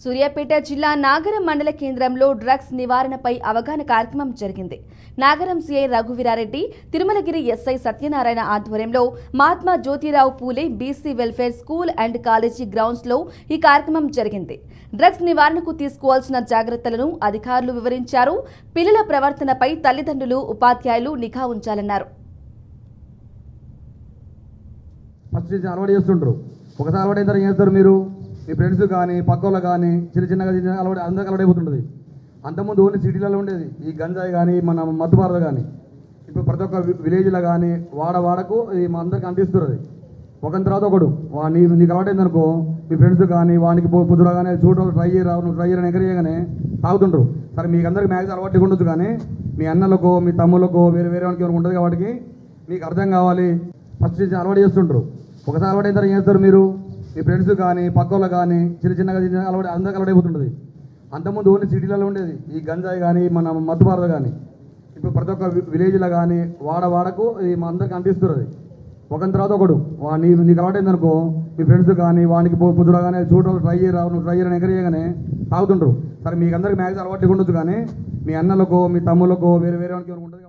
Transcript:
సూర్యాపేట జిల్లా నాగరం మండల కేంద్రంలో డ్రగ్స్ నివారణపై అవగాహన కార్యక్రమం జరిగింది. నాగరం సిఐ రఘువీరారెడ్డి, తిరుమలగిరి ఎస్ఐ సత్యనారాయణ ఆధ్వర్యంలో Mahatma Jyotirao Phule BC welfare school and college grounds లో ఈ కార్యక్రమం జరిగింది. డ్రగ్స్ నివారణకు తీసుకోవాల్సిన జాగ్రత్తలను అధికారులు వివరించారు. పిల్లల ప్రవర్తనపై తల్లిదండ్రులు, ఉపాధ్యాయులు నిఘా ఉంచాలన్నారు. ఒకసారి అలవాటు ఏం చేస్తారు మీరు? మీ ఫ్రెండ్స్ కానీ పక్క వాళ్ళు కానీ చిన్నగా అలవాటు అందరికి అలవాటైపోతుంటుంది. అంతకుముందు ఓన్లీ సిటీలలో ఉండేది ఈ గంజాయి కానీ మన మత్తుబారలు కానీ. ఇప్పుడు ప్రతి ఒక్క విలేజ్లో కానీ వాడకు ఇది మా అందరికి అంటిస్తున్నది. ఒకరి తర్వాత ఒకడు నీకు అలవాటైందనుకో, మీ ఫ్రెండ్స్ కానీ వానికి పొద్దున కానీ చూడడం ట్రై చేయరా, నువ్వు ట్రై చేయని ఎంకరేజ్ చేయగానే తాగుతుంటారు. సరే మీకు అందరికి మ్యాక్స్ అలవాటు ఉండొచ్చు, కానీ మీ అన్నలకో మీ తమ్ముళ్ళకో వేరే వానికి ఏమైనా ఉంటుంది కాబట్టి మీకు అర్థం కావాలి. ఫస్ట్ అలవాటు చేస్తుంటారు. ఒకసారి అలవాటు ఏం చేస్తారు మీరు? మీ ఫ్రెండ్స్ కానీ పక్క వాళ్ళు కానీ చిన్నగా అలవాటు అందరికి అలవాటైపోతుంటుంది. అంతకుముందు ఓన్లీ సిటీలలో ఉండేది ఈ గంజాయి కానీ మన మత్తుబారలు కానీ. ఇప్పుడు ప్రతి ఒక్క విలేజ్లో కానీ వాడకు ఇది మా అందరికి అంటిస్తున్నది. ఒకరి తర్వాత ఒకడు నీకు అలవాటైందనుకో, మీ ఫ్రెండ్స్ కానీ వానికి పొద్దున కానీ చూడడం ట్రై చేయరా, నువ్వు ట్రై చేయని ఎంకరేజ్ చేయగానే తాగుతుంటారు. సరే మీకు అందరికి మ్యాక్స్ అలవాటు ఉండొచ్చు, కానీ మీ అన్నలకో మీ తమ్ముళ్ళకో వేరే వానికి ఏమైనా ఉంటుంది.